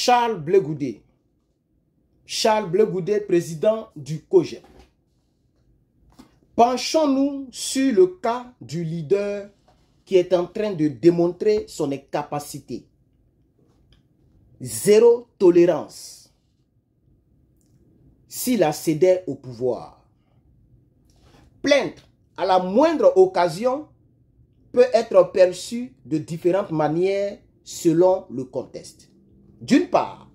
Charles Blé Goudé. Charles Blé Goudé, président du COJEP. Penchons-nous sur le cas du leader qui est en train de démontrer son incapacité. Zéro tolérance s'il accédait au pouvoir. Plainte à la moindre occasion peut être perçue de différentes manières selon le contexte. D'une part,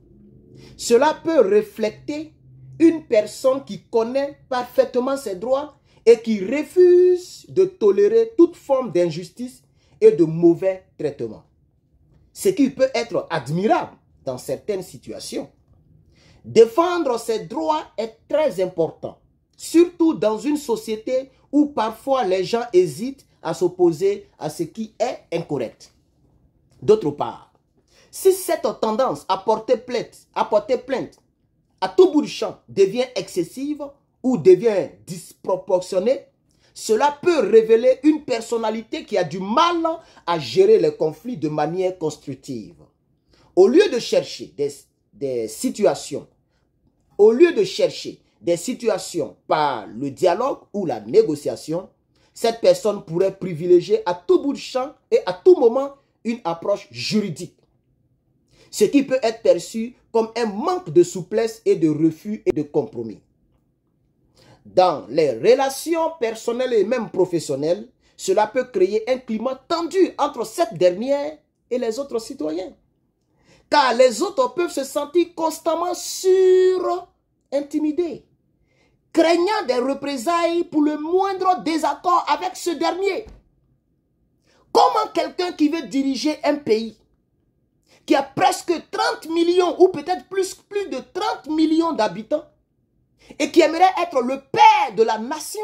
cela peut refléter une personne qui connaît parfaitement ses droits et qui refuse de tolérer toute forme d'injustice et de mauvais traitement. Ce qui peut être admirable dans certaines situations. Défendre ses droits est très important, surtout dans une société où parfois les gens hésitent à s'opposer à ce qui est incorrect. D'autre part, si cette tendance à porter plainte à tout bout du champ devient excessive ou devient disproportionnée, cela peut révéler une personnalité qui a du mal à gérer les conflits de manière constructive. Au lieu de chercher des situations par le dialogue ou la négociation, cette personne pourrait privilégier à tout bout de champ et à tout moment une approche juridique. Ce qui peut être perçu comme un manque de souplesse et de refus et de compromis. Dans les relations personnelles et même professionnelles, cela peut créer un climat tendu entre cette dernière et les autres citoyens. Car les autres peuvent se sentir constamment intimidés, craignant des représailles pour le moindre désaccord avec ce dernier. Comment quelqu'un qui veut diriger un pays, qui a presque 30 millions ou peut-être plus de 30 millions d'habitants, et qui aimerait être le père de la nation,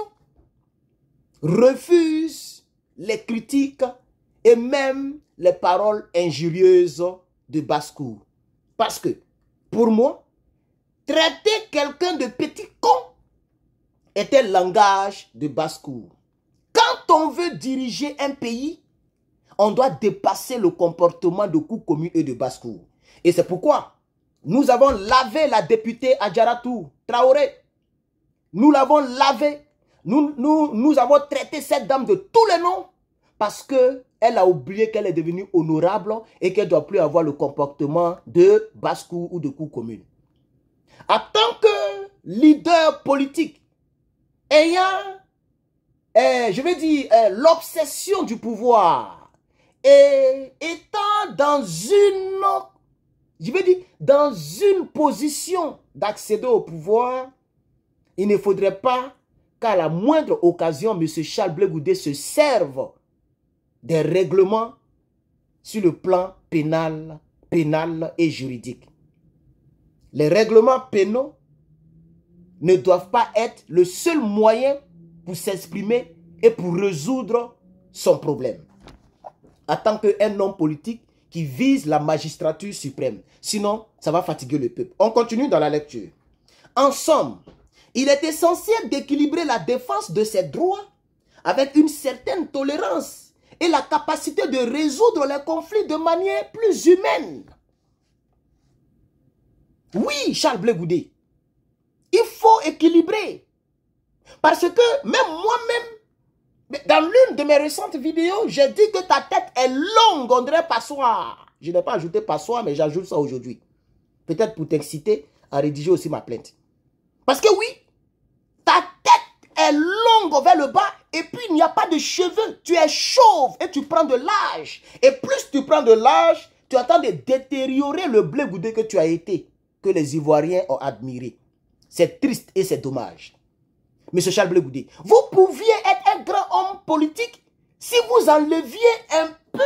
refuse les critiques et même les paroles injurieuses de basse-cour. Parce que, pour moi, traiter quelqu'un de petit con est un langage de basse-cour. Quand on veut diriger un pays, on doit dépasser le comportement de coups communs et de basse-cour. Et c'est pourquoi nous avons lavé la députée Adjaratou Traoré. Nous l'avons lavée. Nous avons traité cette dame de tous les noms parce qu'elle a oublié qu'elle est devenue honorable et qu'elle ne doit plus avoir le comportement de basse-cour ou de coups communs. En tant que leader politique, ayant, l'obsession du pouvoir et étant dans une position d'accéder au pouvoir, il ne faudrait pas qu'à la moindre occasion, M. Charles Blé Goudé se serve des règlements sur le plan pénal et juridique. Les règlements pénaux ne doivent pas être le seul moyen pour s'exprimer et pour résoudre son problème. En tant qu'un homme politique qui vise la magistrature suprême. Sinon, ça va fatiguer le peuple. On continue dans la lecture. En somme, il est essentiel d'équilibrer la défense de ses droits avec une certaine tolérance et la capacité de résoudre les conflits de manière plus humaine. Oui, Charles Blé Goudé, il faut équilibrer. Parce que même moi-même, dans l'une de mes récentes vidéos, j'ai dit que ta tête est longue, on dirait passoire. Je n'ai pas ajouté passoire, mais j'ajoute ça aujourd'hui. Peut-être pour t'exciter à rédiger aussi ma plainte. Parce que oui, ta tête est longue vers le bas et puis il n'y a pas de cheveux. Tu es chauve et tu prends de l'âge. Et plus tu prends de l'âge, tu attends de détériorer le Blé Goudé que tu as été, que les Ivoiriens ont admiré. C'est triste et c'est dommage. Monsieur Charles Blé Goudé, vous pouviez être un grand homme politique si vous enleviez un peu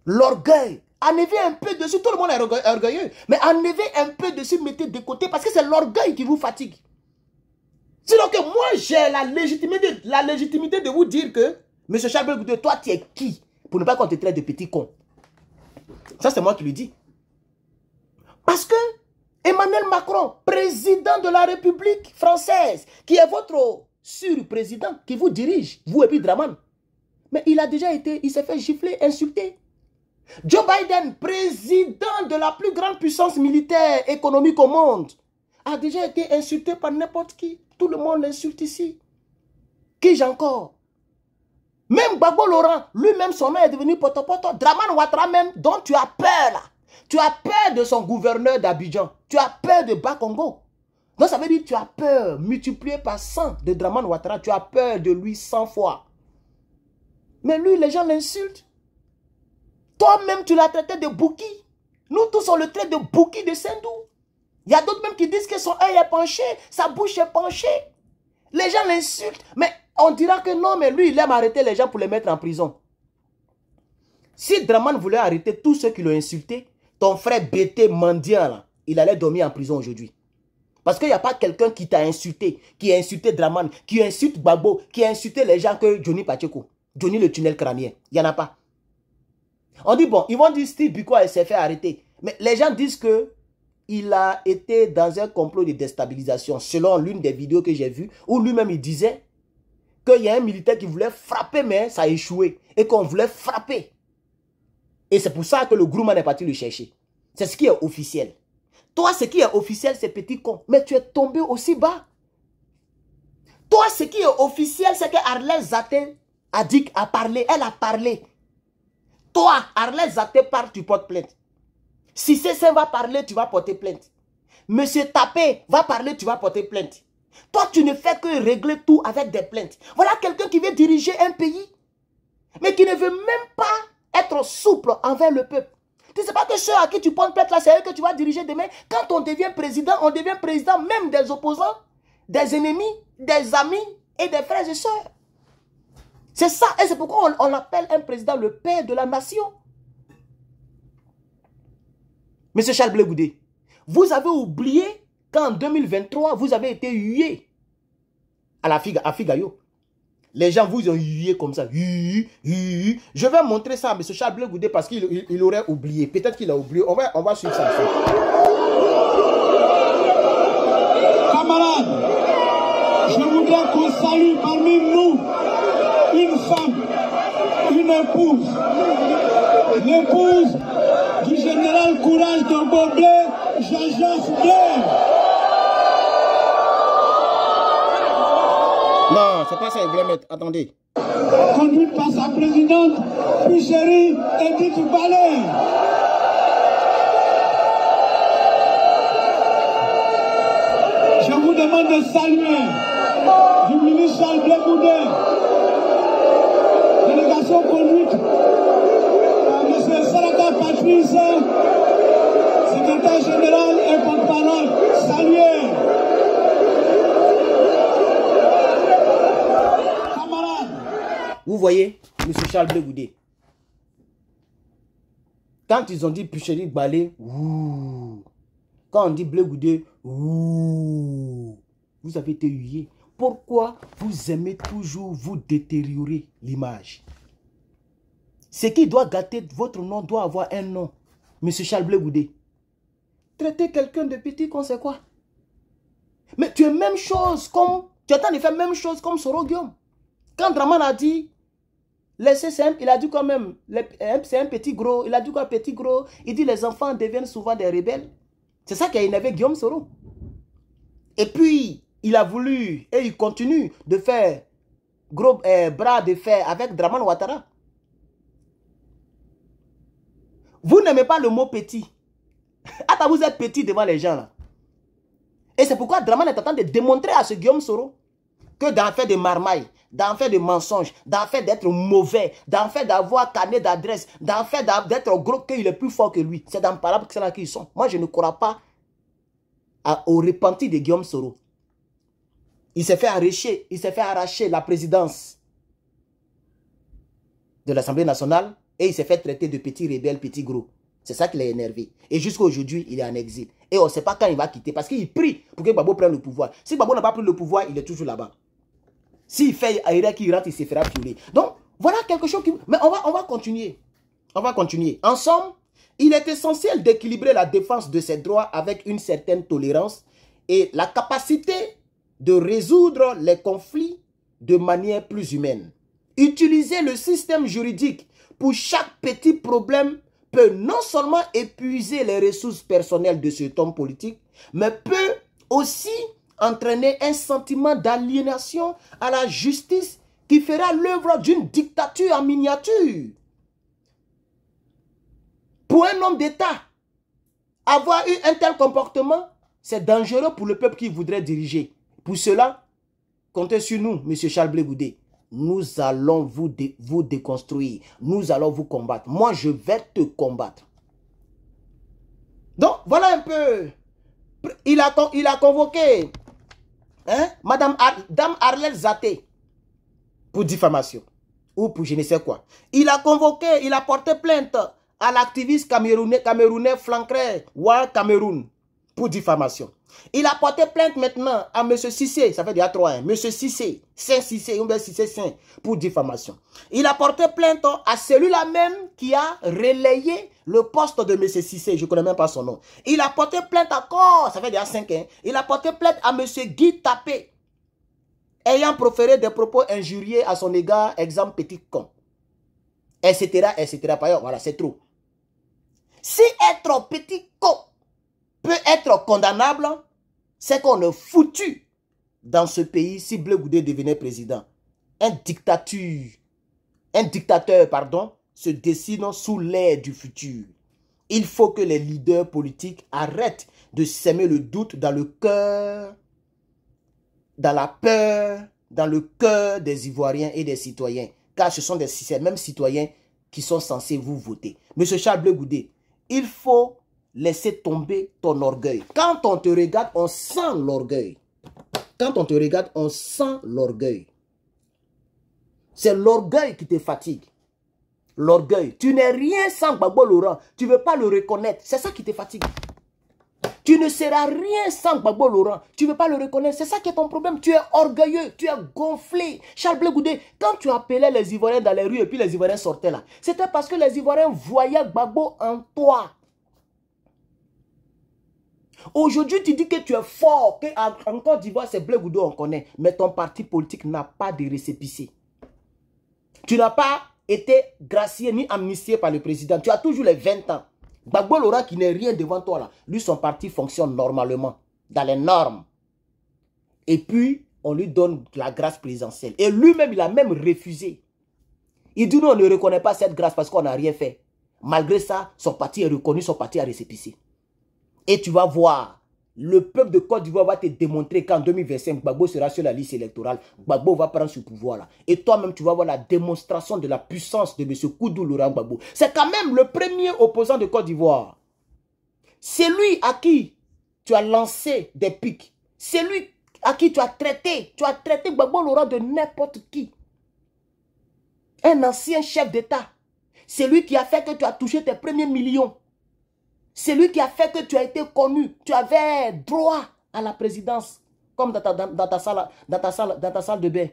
l'orgueil. Enlevez un peu dessus, tout le monde est orgueilleux, mais enlevez un peu dessus, mettez de côté, parce que c'est l'orgueil qui vous fatigue. Sinon que moi, j'ai la légitimité de vous dire que, monsieur Charles Blé Goudé, toi, tu es qui pour ne pas qu'on te traite de petit con? Ça, c'est moi qui le dis. Parce que Emmanuel Macron, président de la République française, qui est votre sur-président, qui vous dirige, vous et puis Draman, mais il a déjà été, il s'est fait gifler, insulter. Joe Biden, président de la plus grande puissance militaire économique au monde, a déjà été insulté par n'importe qui. Tout le monde l'insulte ici. Qui j'ai encore? Même Gbagbo Laurent, lui-même, son nom est devenu potopoto. Dramane Ouattara même, dont tu as peur là. Tu as peur de son gouverneur d'Abidjan. Tu as peur de Bas-Congo. Donc ça veut dire que tu as peur, multiplié par 100 de Dramane Ouattara. Tu as peur de lui 100 fois. Mais lui, les gens l'insultent. Toi-même, tu l'as traité de Bouki. Nous tous, on le traite de Bouki de Sendou. Il y a d'autres même qui disent que son œil est penché, sa bouche est penchée. Les gens l'insultent. Mais on dira que non, mais lui, il aime arrêter les gens pour les mettre en prison. Si Dramane voulait arrêter tous ceux qui l'ont insulté, ton frère Bété mendiant, là, il allait dormir en prison aujourd'hui. Parce qu'il n'y a pas quelqu'un qui t'a insulté, qui a insulté Dramane, qui insulte Gbagbo, qui a insulté les gens que Johnny Pacheco, Johnny le tunnel crânien. Il n'y en a pas. On dit, bon, ils vont dire Steve Biko s'est fait arrêter. Mais les gens disent que il a été dans un complot de déstabilisation, selon l'une des vidéos que j'ai vues, où lui-même il disait qu'il y a un militaire qui voulait frapper, mais ça a échoué, et qu'on voulait frapper. Et c'est pour ça que le Grumman est parti le chercher. C'est ce qui est officiel. Toi, ce qui est officiel, c'est petit con, mais tu es tombé aussi bas. Toi, ce qui est officiel, c'est que Arlette Zaté a parlé, elle a parlé. Toi, Arlette Zaté parle, tu portes plainte. Si Cessé va parler, tu vas porter plainte. Monsieur Tapé va parler, tu vas porter plainte. Toi, tu ne fais que régler tout avec des plaintes. Voilà quelqu'un qui veut diriger un pays, mais qui ne veut même pas être souple envers le peuple. Tu ne sais pas que ceux à qui tu portes plainte là, c'est eux que tu vas diriger demain. Quand on devient président même des opposants, des ennemis, des amis et des frères et sœurs. C'est ça, et c'est pourquoi on appelle un président le père de la nation. Monsieur Charles Blé Goudé, vous avez oublié qu'en 2023, vous avez été hué à Figayo. Les gens vous ont hué comme ça. Je vais montrer ça à monsieur Charles Blé Goudé parce qu'il aurait oublié. Peut-être qu'il a oublié. On va suivre ça. Camarades, je voudrais qu'on salue parmi nous une femme, une épouse. L'épouse du général Courage de Boblé, Jean-Jacques Blé. Non, c'est pas ça, il voulait mettre. Attendez. Conduite par sa présidente, plus chérie, Edith Ballet. Je vous demande de saluer du ministre Charles Blé Goudé, délégation conduite par M. Saraka Patrice, secrétaire général et porte-parole. Saluez. Vous voyez, M. Charles Blé Goudé. Quand ils ont dit Pucheri Balé, quand on dit Blé Goudé, vous avez été huillé. Pourquoi vous aimez toujours vous détériorer l'image? Ce qui doit gâter votre nom doit avoir un nom. M. Charles Blé Goudé. Traiter quelqu'un de petit con, c'est quoi? Mais tu es même chose comme... Tu es en train de faire même chose comme Soro Guillaume. Quand Dramane a dit... Laissez simple, il a dit quand même, c'est un petit gros, il a dit quoi petit gros, il dit les enfants deviennent souvent des rebelles. C'est ça qui a énervé Guillaume Soro. Et puis, il a voulu, et il continue de faire gros bras de fer avec Dramane Ouattara. Vous n'aimez pas le mot petit. Attends, vous êtes petit devant les gens là. Et c'est pourquoi Dramane est en train de démontrer à ce Guillaume Soro que d'en faire des marmailles, d'en faire des mensonges, d'en faire d'être mauvais, d'en faire d'avoir carnet d'adresse, d'en faire d'être gros, qu'il est plus fort que lui. C'est dans parole que c'est là qu'ils sont. Moi, je ne crois pas au repenti de Guillaume Soro. Il s'est fait arracher la présidence de l'Assemblée nationale et il s'est fait traiter de petit rebelle, petit gros. C'est ça qui l'a énervé. Et jusqu'à aujourd'hui, il est en exil. Et on ne sait pas quand il va quitter parce qu'il prie pour que Gbagbo prenne le pouvoir. Si Gbagbo n'a pas pris le pouvoir, il est toujours là-bas. S'il fait aérer qui rentre, il se fera fioler. Donc, voilà quelque chose qui... Mais on va continuer. On va continuer. En somme, il est essentiel d'équilibrer la défense de ses droits avec une certaine tolérance et la capacité de résoudre les conflits de manière plus humaine. Utiliser le système juridique pour chaque petit problème peut non seulement épuiser les ressources personnelles de cet homme politique, mais peut aussi entraîner un sentiment d'aliénation à la justice qui fera l'œuvre d'une dictature en miniature. Pour un homme d'État, avoir eu un tel comportement, c'est dangereux pour le peuple qui voudrait diriger. Pour cela, comptez sur nous, M. Charles Blé Goudé. Nous allons vous déconstruire. Nous allons vous combattre. Moi, je vais te combattre. Donc, voilà un peu. Il a convoqué Dame Arlette Zaté pour diffamation. Ou pour je ne sais quoi. Il a convoqué, il a porté plainte à l'activiste camerounais Flancré Wa Cameroun pour diffamation. Il a porté plainte maintenant à M. Cissé, ça fait déjà 3 ans, M. Cissé, Saint-Cissé, Cissé pour diffamation. Il a porté plainte à celui-là même qui a relayé le poste de M. Cissé, je ne connais même pas son nom. Il a porté plainte encore, ça fait déjà 5 ans, il a porté plainte à M. Guy Tapé, ayant proféré des propos injurieux à son égard, exemple petit con, etc., etc. Par ailleurs, voilà, c'est trop. Si être petit con peut être condamnable, c'est qu'on est foutu dans ce pays si Blé Goudé devenait président. Un dictateur, pardon, se dessine sous l'air du futur. Il faut que les leaders politiques arrêtent de s'aimer le doute dans le cœur, dans la peur, dans le cœur des Ivoiriens et des citoyens. Car ce sont ces mêmes citoyens qui sont censés vous voter. Monsieur Charles Blé Goudé, il faut laisser tomber ton orgueil. Quand on te regarde, on sent l'orgueil. Quand on te regarde, on sent l'orgueil. C'est l'orgueil qui te fatigue. L'orgueil. Tu n'es rien sans Gbagbo Laurent. Tu ne veux pas le reconnaître. C'est ça qui te fatigue. Tu ne seras rien sans Gbagbo Laurent. Tu ne veux pas le reconnaître. C'est ça qui est ton problème. Tu es orgueilleux. Tu es gonflé. Charles Blé Goudé, quand tu appelais les Ivoiriens dans les rues et puis les Ivoiriens sortaient là, c'était parce que les Ivoiriens voyaient Gbagbo en toi. Aujourd'hui, tu dis que tu es fort, qu'en Côte d'Ivoire, c'est Blé Goudé, on connaît. Mais ton parti politique n'a pas de récépissé. Tu n'as pas été gracié ni amnistié par le président. Tu as toujours les 20 ans. Gbagbo Laurent qui n'est rien devant toi là. Lui, son parti fonctionne normalement, dans les normes. Et puis, on lui donne la grâce présidentielle. Et lui-même, il a même refusé. Il dit non, on ne reconnaît pas cette grâce parce qu'on n'a rien fait. Malgré ça, son parti est reconnu, son parti a récépissé. Et tu vas voir, le peuple de Côte d'Ivoire va te démontrer qu'en 2025, Gbagbo sera sur la liste électorale. Gbagbo va prendre ce pouvoir-là. Et toi-même, tu vas voir la démonstration de la puissance de M. Koudou Laurent Gbagbo. C'est quand même le premier opposant de Côte d'Ivoire. C'est lui à qui tu as lancé des pics. C'est lui à qui tu as traité. Tu as traité Gbagbo Laurent de n'importe qui. Un ancien chef d'État. C'est lui qui a fait que tu as touché tes premiers millions. C'est lui qui a fait que tu as été connu. Tu avais droit à la présidence, comme dans ta salle de bain.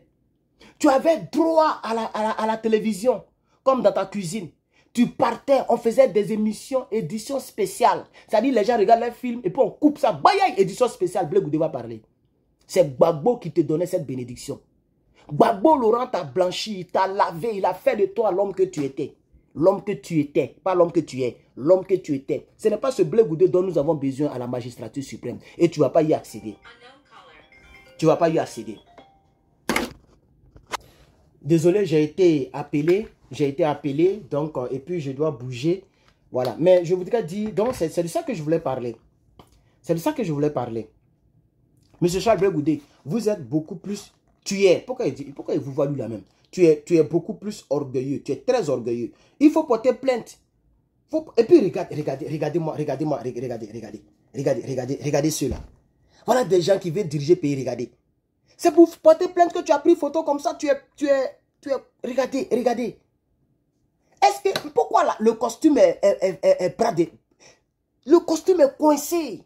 Tu avais droit à la télévision, comme dans ta cuisine. Tu partais, on faisait des éditions spéciales. C'est-à-dire les gens regardent les films et puis on coupe ça. Bayaï, édition spéciale, Blé Goudé va parler. C'est Gbagbo qui te donnait cette bénédiction. Gbagbo Laurent t'a blanchi, t'a lavé, il a fait de toi l'homme que tu étais. L'homme que tu étais, pas l'homme que tu es, l'homme que tu étais. Ce n'est pas ce Blé Goudé dont nous avons besoin à la magistrature suprême. Et tu ne vas pas y accéder. Tu ne vas pas y accéder. Désolé, j'ai été appelé, donc, et puis je dois bouger. Voilà, mais je voudrais dire, donc c'est de ça que je voulais parler. C'est de ça que je voulais parler. Monsieur Charles Blé Goudé, vous êtes beaucoup plus, pourquoi il vous voit lui la même? Tu es beaucoup plus orgueilleux. Tu es très orgueilleux. Il faut porter plainte. Et puis regardez-moi. Regardez ceux-là. Voilà des gens qui veulent diriger le pays. Regardez. C'est pour porter plainte que tu as pris photo comme ça. Regardez. Est-ce que, pourquoi là, le costume est bradé? Le costume est coincé.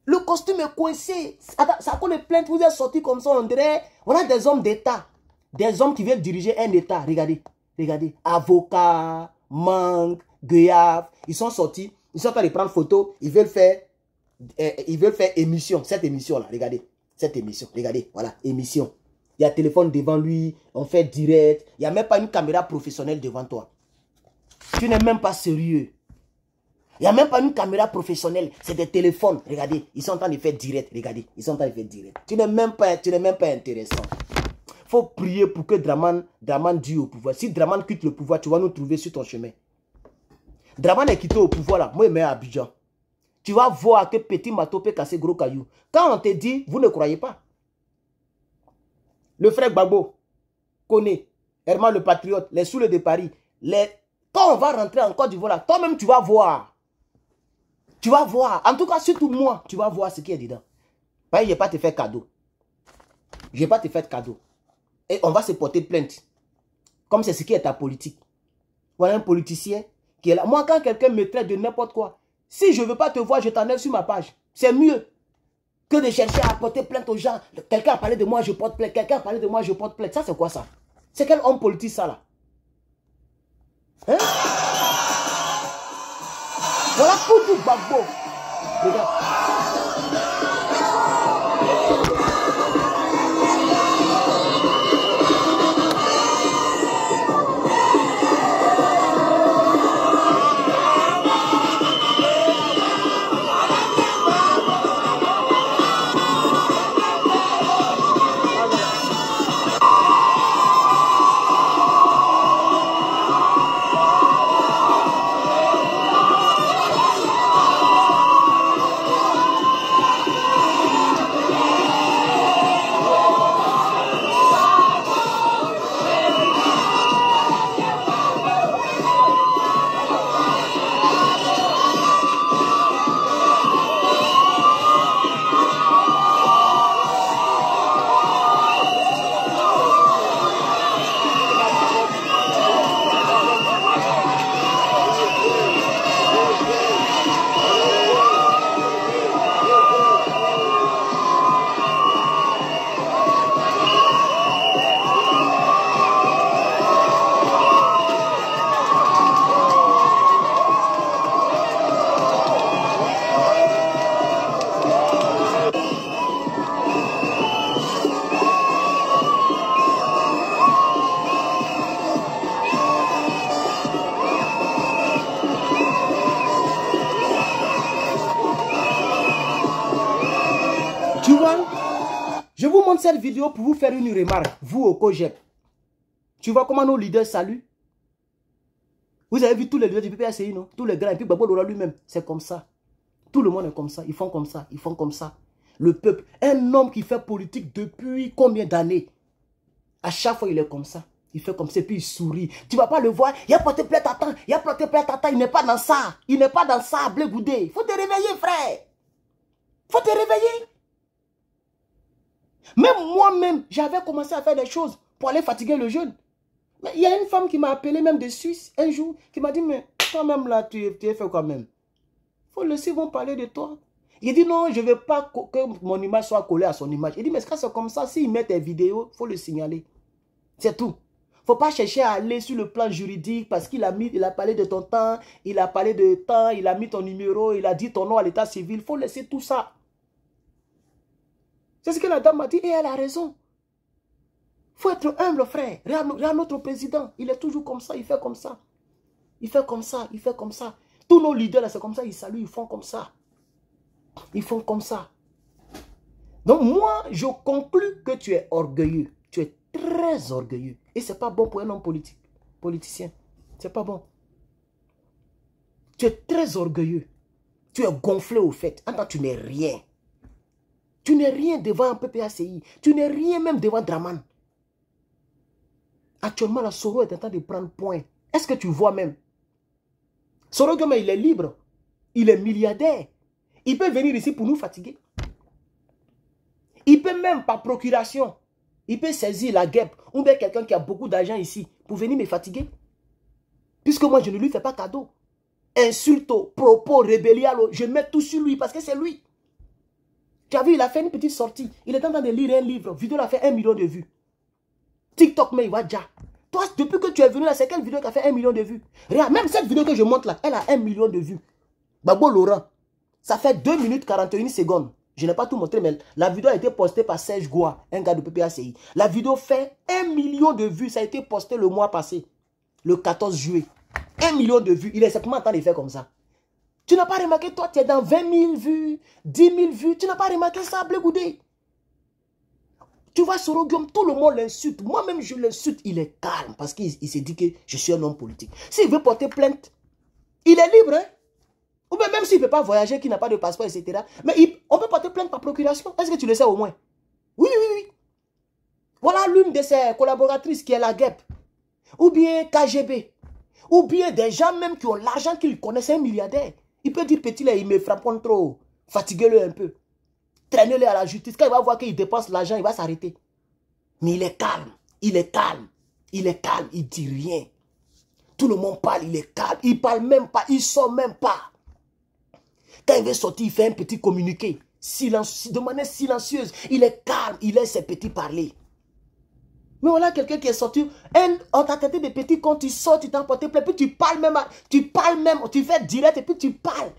Le costume est coincé. Ça cause les plaintes, vous êtes sortis comme ça, on dirait. On a des hommes d'État. Des hommes qui veulent diriger un État. Regardez. Avocats, mangue, gueillave. Ils sont sortis. Ils sont en train de prendre photo. Ils veulent faire émission. Cette émission-là, regardez. Cette émission. Regardez. Voilà, émission. Il y a un téléphone devant lui. On fait direct. Il n'y a même pas une caméra professionnelle devant toi. Tu Tu n'es même pas sérieux. Il n'y a même pas une caméra professionnelle. C'est des téléphones. Regardez, ils sont en train de faire direct. Regardez, ils sont en train de faire direct. Tu n'es même pas intéressant. Il faut prier pour que Draman dure au pouvoir. Si Draman quitte le pouvoir, tu vas nous trouver sur ton chemin. Draman est quitté au pouvoir là. Moi, je mets à Abidjan. Tu vas voir que petit matou peut casser gros caillou. Quand on te dit, vous ne croyez pas. Le frère Gbagbo, Koné, Herman le Patriote, les Soulés de Paris, quand on va rentrer en Côte d'Ivoire, toi-même tu vas voir. Tu vas voir. En tout cas, surtout moi, tu vas voir ce qui est dedans. Je ne vais pas te faire cadeau. Je ne vais pas te faire cadeau. Et on va se porter plainte. Comme c'est ce qui est ta politique. Voilà un politicien qui est là. Moi, quand quelqu'un me traite de n'importe quoi, si je ne veux pas te voir, je t'enlève sur ma page. C'est mieux que de chercher à porter plainte aux gens. Quelqu'un a parlé de moi, je porte plainte. Quelqu'un a parlé de moi, je porte plainte. Ça, c'est quoi ça? C'est quel homme politique ça là? Hein? Voilà pour tout Gbagbo. Regarde. Je vous montre cette vidéo pour vous faire une remarque, vous au COJEP. Tu vois comment nos leaders saluent? Vous avez vu tous les leaders du PPACI, non? Tous les grands, et puis Gbagbo Lora lui-même, c'est comme ça. Tout le monde est comme ça, ils font comme ça, ils font comme ça. Le peuple, un homme qui fait politique depuis combien d'années? À chaque fois, il est comme ça. Il fait comme ça, puis il sourit. Tu ne vas pas le voir, il a porté plainte à temps, il a porté plainte à temps, il n'est pas dans ça. Il n'est pas dans ça, Blé Goudé. Il faut te réveiller, frère. Il faut te réveiller. Même moi-même, j'avais commencé à faire des choses pour aller fatiguer le jeune. Mais il y a une femme qui m'a appelé même de Suisse un jour, qui m'a dit, mais toi-même là, tu es fait quand même. Il faut laisser, ils vont parler de toi. Il dit non, je ne veux pas que mon image soit collée à son image. Il dit, mais quand c'est comme ça, s'il met tes vidéos, il faut le signaler. C'est tout. Il ne faut pas chercher à aller sur le plan juridique parce qu'il a parlé de ton temps, il a parlé de temps, il a mis ton numéro, il a dit ton nom à l'état civil. Il faut laisser tout ça. C'est ce que la dame m'a dit et elle a raison. Il faut être humble, frère. Regarde notre président. Il est toujours comme ça, il fait comme ça. Il fait comme ça, il fait comme ça. Tous nos leaders, c'est comme ça, ils saluent, ils font comme ça. Ils font comme ça. Donc moi, je conclus que tu es orgueilleux. Tu es très orgueilleux. Et ce n'est pas bon pour un homme politicien. Ce n'est pas bon. Tu es très orgueilleux. Tu es gonflé au fait. Attends, tu n'es rien. Tu n'es rien devant un PPACI. Tu n'es rien même devant Draman. Actuellement, la Soro est en train de prendre point. Est-ce que tu vois même? Soro Goma, il est libre. Il est milliardaire. Il peut venir ici pour nous fatiguer. Il peut même par procuration. Il peut saisir la guêpe. Ou bien quelqu'un qui a beaucoup d'argent ici pour venir me fatiguer. Puisque moi, je ne lui fais pas cadeau. Insulto, propos, rébellion, je mets tout sur lui parce que c'est lui. Tu as vu, il a fait une petite sortie. Il est en train de lire un livre. Vidéo, il a fait 1 million de vues. TikTok, mais il va déjà. Toi, depuis que tu es venu là, c'est quelle vidéo qui a fait 1 million de vues? Regarde, même cette vidéo que je montre là, elle a 1 million de vues. Gbagbo Laurent, ça fait 2 minutes 41 secondes. Je n'ai pas tout montré, mais la vidéo a été postée par Serge Goua, un gars de PPACI. La vidéo fait 1 million de vues. Ça a été posté le mois passé, le 14 juillet. 1 million de vues, il est simplement en train de faire comme ça. Tu n'as pas remarqué, toi, tu es dans 20 000 vues, 10 000 vues. Tu n'as pas remarqué ça, Blé Goudé. Tu vois, Sorogium, tout le monde l'insulte. Moi-même, je l'insulte. Il est calme parce qu'il s'est dit que je suis un homme politique. S'il veut porter plainte, il est libre. Hein? Ou bien même s'il ne peut pas voyager, qu'il n'a pas de passeport, etc. Mais on peut porter plainte par procuration. Est-ce que tu le sais au moins? Oui, oui, oui. Voilà l'une de ses collaboratrices qui est la GEP. Ou bien KGB. Ou bien des gens même qui ont l'argent qu'ils connaissent, un milliardaire. Il peut dire, petit, là, il me frappe trop. Fatiguez-le un peu. Traînez-le à la justice. Quand il va voir qu'il dépense l'argent, il va s'arrêter. Mais il est calme. Il est calme. Il est calme. Il ne dit rien. Tout le monde parle. Il est calme. Il ne parle même pas. Il ne sort même pas. Quand il veut sortir, il fait un petit communiqué. De manière silencieuse. Il est calme. Il laisse ses petits parler. Mais voilà quelqu'un qui est sorti. On t'a traité de petits quand tu sors, tu t'es emporté plein. Puis tu parles même. Tu fais direct et puis tu parles.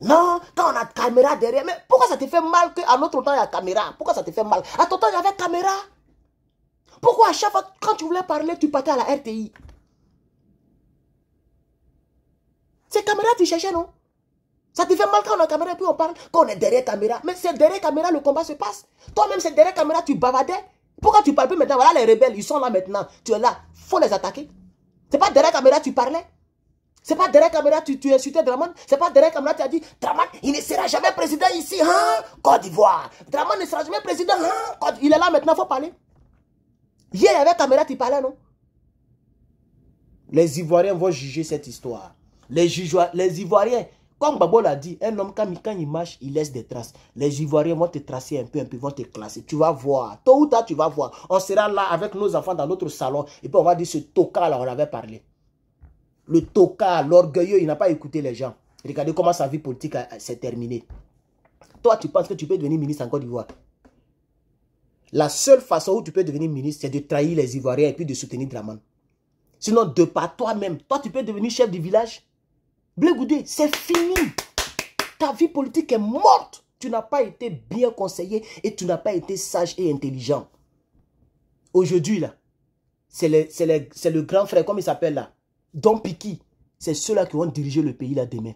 Non, quand on a caméra derrière, mais pourquoi ça te fait mal qu'à notre temps il y a caméra? Pourquoi ça te fait mal? À ton temps il y avait caméra. Pourquoi à chaque fois quand tu voulais parler, tu partais à la RTI? C'est caméra tu cherchais, non? Ça te fait mal quand on a caméra et puis on parle, quand on est derrière caméra. Mais c'est derrière caméra le combat se passe. Toi-même c'est derrière caméra, tu bavardais. Pourquoi tu parles plus maintenant? Voilà les rebelles, ils sont là maintenant. Tu es là, faut les attaquer. C'est pas derrière caméra tu parlais. C'est pas derrière caméra tu insultais Draman. C'est pas derrière caméra tu as dit Draman, il ne sera jamais président ici, hein? Côte d'Ivoire. Draman ne sera jamais président, hein? Il est là maintenant, il faut parler. Hier, avec caméra, tu parlais, non? Les Ivoiriens vont juger cette histoire. Les Ivoiriens, comme Babo l'a dit, un homme, quand il marche, il laisse des traces. Les Ivoiriens vont te tracer un peu, vont te classer. Tu vas voir. Tôt ou tard, tu vas voir. On sera là avec nos enfants dans notre salon. Et puis on va dire ce tocard-là, on avait parlé. Le tocard, l'orgueilleux, il n'a pas écouté les gens. Regardez comment sa vie politique s'est terminée. Toi, tu penses que tu peux devenir ministre en Côte d'Ivoire? La seule façon où tu peux devenir ministre, c'est de trahir les Ivoiriens et puis de soutenir Draman. Sinon, de par toi-même, toi, tu peux devenir chef du village. Blé Goudé, c'est fini. Ta vie politique est morte. Tu n'as pas été bien conseillé et tu n'as pas été sage et intelligent. Aujourd'hui, là, c'est le grand frère, comme il s'appelle là, Don Piki. C'est ceux-là qui vont diriger le pays là demain.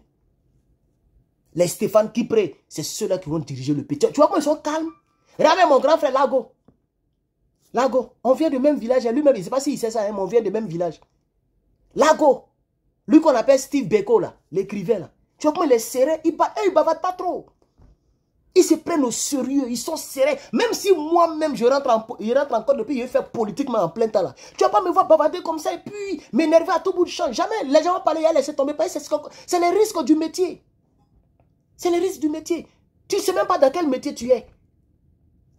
Les Stéphane Kipré, c'est ceux-là qui vont diriger le pays. Tu vois comment ils sont calmes? Regarde mon grand frère Lago. Lago, on vient du même village. Lui-même, je ne sais pas s'il sait ça, hein, mais on vient du même village. Lago, lui qu'on appelle Steve Beko, là, l'écrivain, là. Tu vois comment il est serré? Il ne bavardent pas trop. Ils se prennent au sérieux, ils sont serrés. Même si moi-même, je rentre encore depuis, je fais politiquement en plein temps, là. Tu ne vas pas me voir bavarder comme ça et puis m'énerver à tout bout de champ. Jamais. Les gens vont parler, ils laisser tomber. C'est les risques du métier. C'est les risques du métier. Tu ne sais même pas dans quel métier tu es.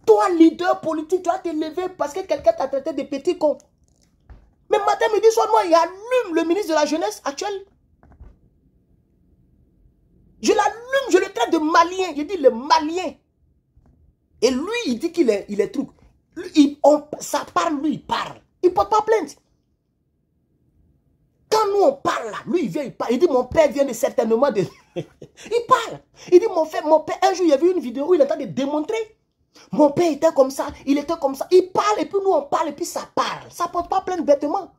Toi, leader politique, tu vas te lever parce que quelqu'un t'a traité de petit con. Mais matin, midi, soir, moi, il allume le ministre de la Jeunesse actuel. Je l'allume, je le traite de malien. Je dis le malien. Et lui, il dit qu'il est truc. Ça parle, lui, il parle. Il ne porte pas plainte. Quand nous, on parle là, lui, il vient, il parle. Il dit, mon père vient de certainement de... Il parle. Il dit, mon père, un jour, il y a vu une vidéo où il est en train de démontrer. Mon père était comme ça, il était comme ça. Il parle et puis nous on parle et puis ça parle. Ça ne porte pas plainte bêtement.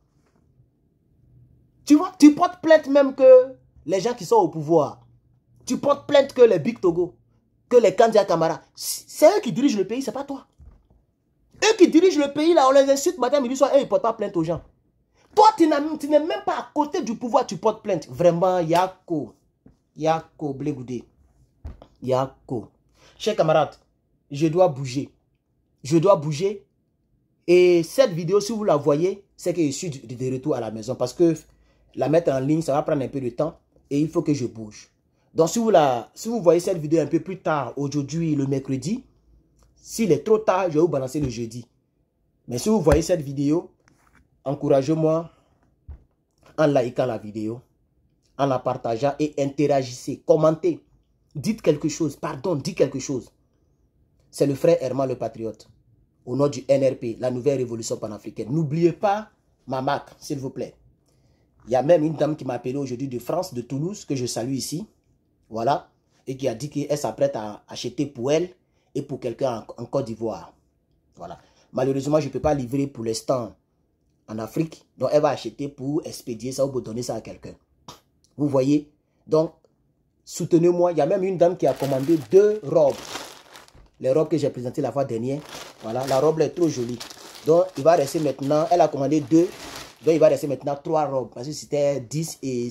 Tu vois, tu portes plainte même que les gens qui sont au pouvoir. Tu portes plainte que les Big Togo, que les Kandia Kamara. C'est eux qui dirigent le pays, c'est pas toi. Eux qui dirigent le pays, là, on les insulte matin, midi, soir, et ils ne portent pas plainte aux gens. Toi, tu n'es même pas à côté du pouvoir, tu portes plainte. Vraiment, Yako, Blé Goudé. Yako. Chers camarades, je dois bouger. Je dois bouger. Et cette vidéo, si vous la voyez, c'est que je suis de retour à la maison. Parce que la mettre en ligne, ça va prendre un peu de temps. Et il faut que je bouge. Donc, si vous voyez cette vidéo un peu plus tard, aujourd'hui, le mercredi, s'il est trop tard, je vais vous balancer le jeudi. Mais si vous voyez cette vidéo, encouragez-moi en likant la vidéo, en la partageant et interagissez, commentez. Dites quelque chose, pardon, dites quelque chose. C'est le frère Herman le Patriote, au nom du NRP, la Nouvelle Révolution Panafricaine. N'oubliez pas ma marque, s'il vous plaît. Il y a même une dame qui m'a appelé aujourd'hui de France, de Toulouse, que je salue ici. Voilà. Et qui a dit qu'elle s'apprête à acheter pour elle et pour quelqu'un en Côte d'Ivoire. Voilà. Malheureusement, je ne peux pas livrer pour l'instant en Afrique. Donc, elle va acheter pour expédier ça ou pour donner ça à quelqu'un. Vous voyez? Donc, soutenez-moi. Il y a même une dame qui a commandé 2 robes. Les robes que j'ai présentées la fois dernière. Voilà, la robe est trop jolie. Donc, il va rester maintenant, elle a commandé 2. Donc, il va rester maintenant 3 robes. Parce que c'était 10 et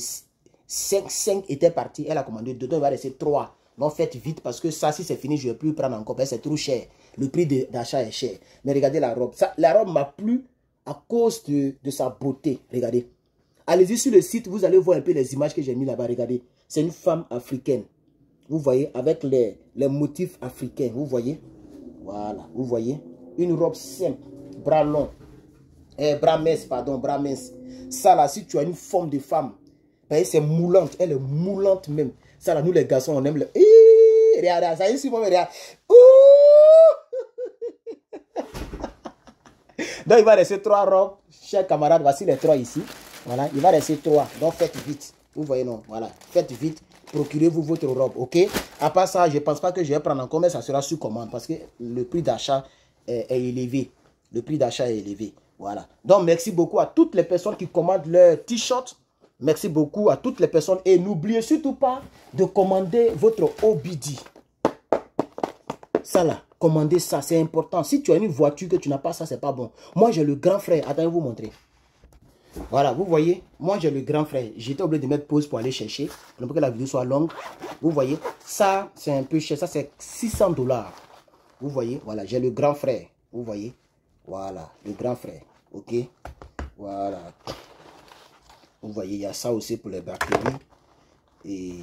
5 étaient partis. Elle a commandé 2. Donc, il va rester 3. Donc, faites vite parce que ça, si c'est fini, je ne vais plus prendre encore. C'est trop cher. Le prix d'achat est cher. Mais regardez la robe. Ça, la robe m'a plu à cause de sa beauté. Regardez. Allez-y sur le site. Vous allez voir un peu les images que j'ai mis là-bas. Regardez. C'est une femme africaine. Vous voyez, avec les motifs africains. Vous voyez. Voilà. Vous voyez. Une robe simple. Bras long. Bras mince, pardon. Bras mince. Ça là, si tu as une forme de femme. C'est moulante. Elle est moulante même. Ça là, nous les garçons, on aime le... Regarde, ça y est, si moi, regarde. Donc, il va rester 3 robes. Chers camarades, voici les 3 ici. Voilà, il va rester 3. Donc, faites vite. Vous voyez, non? Voilà, faites vite. Procurez-vous votre robe, ok? À part ça, je ne pense pas que je vais prendre en compte, mais ça sera sur commande parce que le prix d'achat est élevé. Le prix d'achat est élevé. Voilà. Donc, merci beaucoup à toutes les personnes qui commandent leur t-shirt. Merci beaucoup à toutes les personnes. Et n'oubliez surtout pas de commander votre OBD. Ça là, commandez ça, c'est important. Si tu as une voiture que tu n'as pas ça, c'est pas bon. Moi, j'ai le grand frère. Attendez, vous montrer. Voilà, vous voyez, moi j'ai le grand frère. J'étais obligé de mettre pause pour aller chercher. Pour que la vidéo soit longue. Vous voyez, ça c'est un peu cher. Ça c'est 600 $. Vous voyez, voilà, j'ai le grand frère. Vous voyez, voilà, le grand frère. Ok, voilà. Vous voyez, il y a ça aussi pour les batteries. Et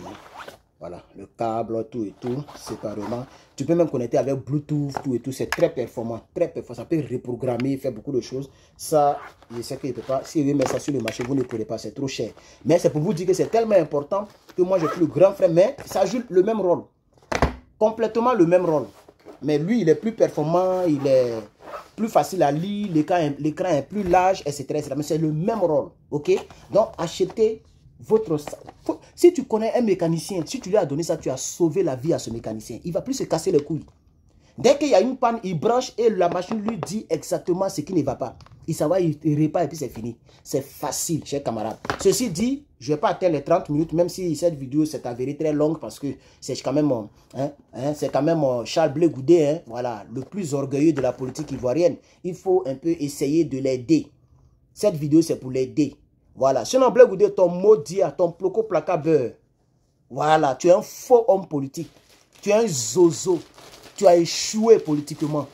voilà, le câble, tout et tout, séparément. Tu peux même connecter avec Bluetooth, tout et tout. C'est très performant, très performant. Ça peut reprogrammer, faire beaucoup de choses. Ça, je sais qu'il ne peut pas. Si vous mettez ça sur le marché, vous ne pourrez pas. C'est trop cher. Mais c'est pour vous dire que c'est tellement important que moi, je suis le grand frère. Mais ça joue le même rôle. Complètement le même rôle. Mais lui, il est plus performant, il est plus facile à lire, l'écran est plus large, etc. Mais c'est le même rôle. Ok? Donc, achetez votre... Si tu connais un mécanicien, si tu lui as donné ça, tu as sauvé la vie à ce mécanicien. Il ne va plus se casser les couilles. Dès qu'il y a une panne, il branche et la machine lui dit exactement ce qui ne va pas. Il s'en va, il répare et puis c'est fini. C'est facile, chers camarades. Ceci dit, je ne vais pas atteindre les 30 minutes, même si cette vidéo s'est avérée très longue parce que c'est quand même, Charles Blé Goudé, voilà, le plus orgueilleux de la politique ivoirienne. Il faut un peu essayer de l'aider. Cette vidéo, c'est pour l'aider. Voilà. Sinon, Blé Goudé, ton maudit, ton ploco placa beurre. Voilà, tu es un faux homme politique. Tu es un zozo. Tu as échoué politiquement.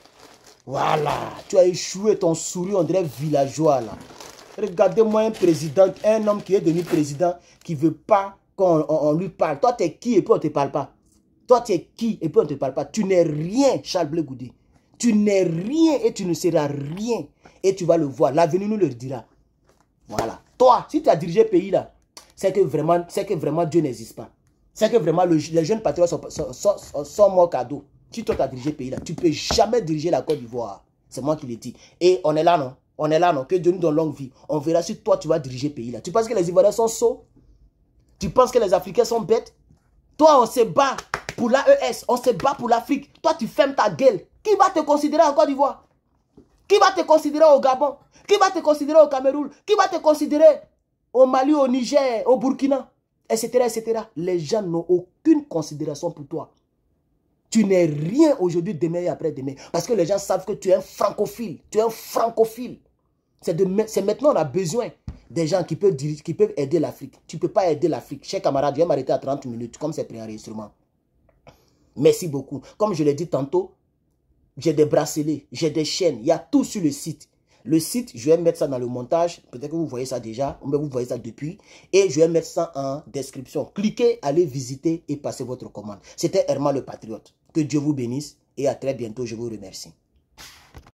Voilà, tu as échoué, ton sourire, on dirait villageois là. Regardez-moi un président, un homme qui est devenu président, qui ne veut pas qu'on lui parle. Toi, tu es qui et puis on ne te parle pas. Toi, tu es qui et puis on ne te parle pas. Tu n'es rien, Charles Blé Goudé. Tu n'es rien et tu ne seras rien. Et tu vas le voir. L'avenir nous le dira. Voilà. Toi, si tu as dirigé le pays là, c'est que vraiment Dieu n'existe pas. C'est que vraiment les jeunes patriotes sont morts cadeaux. Si toi tu as dirigé le pays là, tu ne peux jamais diriger la Côte d'Ivoire. C'est moi qui le dis. Et on est là, non? On est là, non? Que Dieu nous donne longue vie. On verra si toi tu vas diriger le pays là. Tu penses que les Ivoiriens sont sots? Tu penses que les Africains sont bêtes? Toi, on se bat pour l'AES. On se bat pour l'Afrique. Toi, tu fermes ta gueule. Qui va te considérer en Côte d'Ivoire? Qui va te considérer au Gabon? Qui va te considérer au Cameroun? Qui va te considérer au Mali, au Niger, au Burkina, etc., etc. Les gens n'ont aucune considération pour toi. Tu n'es rien aujourd'hui, demain et après-demain. Parce que les gens savent que tu es un francophile. Tu es un francophile. C'est maintenant on a besoin des gens qui peuvent aider l'Afrique. Tu ne peux pas aider l'Afrique. Chers camarades, je vais m'arrêter à 30 minutes, comme c'est préenregistrement. Merci beaucoup. Comme je l'ai dit tantôt, j'ai des bracelets, j'ai des chaînes. Il y a tout sur le site. Le site, je vais mettre ça dans le montage. Peut-être que vous voyez ça déjà, ou bien vous voyez ça depuis. Et je vais mettre ça en description. Cliquez, allez visiter et passez votre commande. C'était Herman le Patriote. Que Dieu vous bénisse et à très bientôt. Je vous remercie.